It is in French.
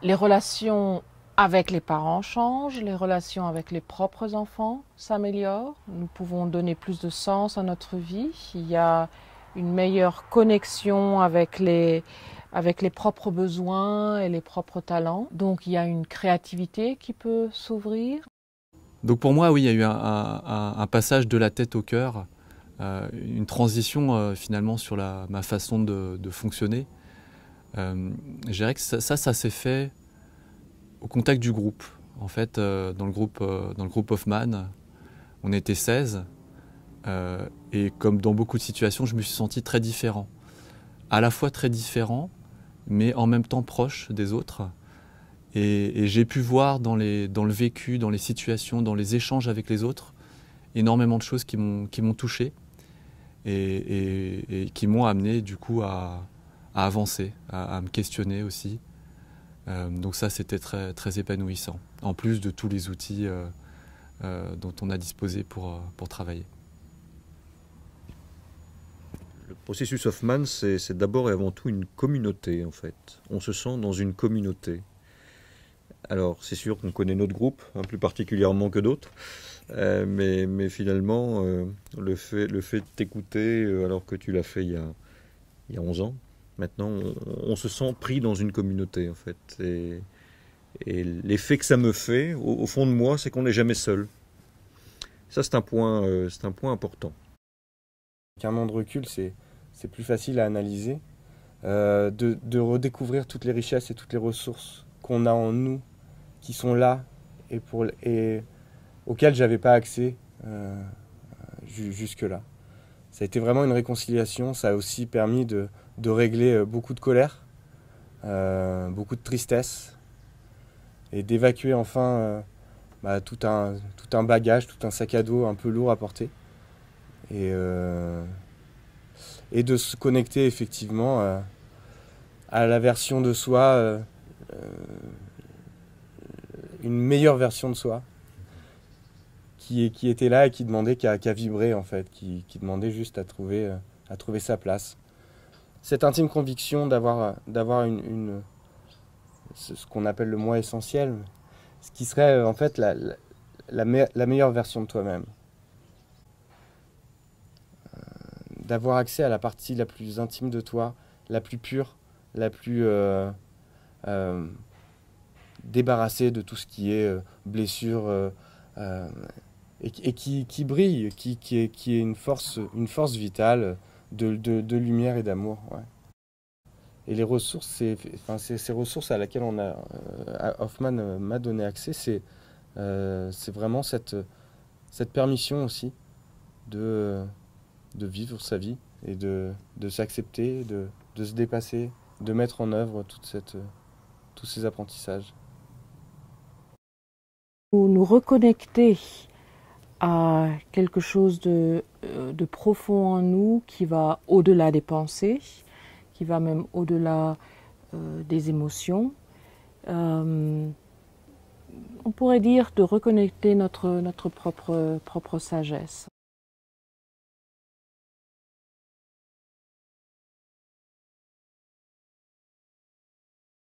Les relations avec les parents changent, les relations avec les propres enfants s'améliorent. Nous pouvons donner plus de sens à notre vie. Il y a une meilleure connexion avec les propres besoins et les propres talents. Donc il y a une créativité qui peut s'ouvrir. Donc pour moi, oui, il y a eu un passage de la tête au cœur, une transition finalement sur ma façon de fonctionner. Je dirais que ça s'est fait au contact du groupe. En fait, dans le groupe Hoffman, on était 16. Et comme dans beaucoup de situations, je me suis senti très différent. À la fois très différent, mais en même temps proche des autres. Et j'ai pu voir dans le vécu, dans les situations, dans les échanges avec les autres, énormément de choses qui m'ont touché et qui m'ont amené du coup à avancer, à me questionner aussi. Donc ça, c'était très, très épanouissant, en plus de tous les outils dont on a disposé pour travailler. Le processus Hoffman, c'est d'abord et avant tout une communauté, en fait. On se sent dans une communauté. Alors, c'est sûr qu'on connaît notre groupe, hein, plus particulièrement que d'autres, mais finalement, le fait de t'écouter, alors que tu l'as fait il y a 11 ans, maintenant, on se sent pris dans une communauté, en fait. Et l'effet que ça me fait, au fond de moi, c'est qu'on n'est jamais seul. Ça, c'est un point important. Avec un an de recul, c'est plus facile à analyser, de redécouvrir toutes les richesses et toutes les ressources qu'on a en nous, qui sont là et auxquelles j'avais pas accès jusque-là. Ça a été vraiment une réconciliation, ça a aussi permis de régler beaucoup de colère, beaucoup de tristesse, et d'évacuer enfin tout un bagage, tout un sac à dos un peu lourd à porter. Et, euh, et de se connecter effectivement à la version de soi, une meilleure version de soi, qui était là et qui demandait qu'à vibrer en fait, qui demandait juste à trouver sa place. Cette intime conviction d'avoir ce qu'on appelle le moi essentiel, ce qui serait en fait la meilleure version de toi-même. D'avoir accès à la partie la plus intime de toi, la plus pure, la plus euh, débarrassée de tout ce qui est blessure et qui brille, qui est une force vitale de lumière et d'amour. Ouais. Et les ressources, ces ressources à laquelle Hoffman m'a donné accès, c'est vraiment cette permission aussi de, de vivre sa vie et de s'accepter, de se dépasser, de mettre en œuvre tous ces apprentissages. Nous reconnecter à quelque chose de profond en nous qui va au-delà des pensées, qui va même au-delà des émotions. On pourrait dire de reconnecter notre propre sagesse.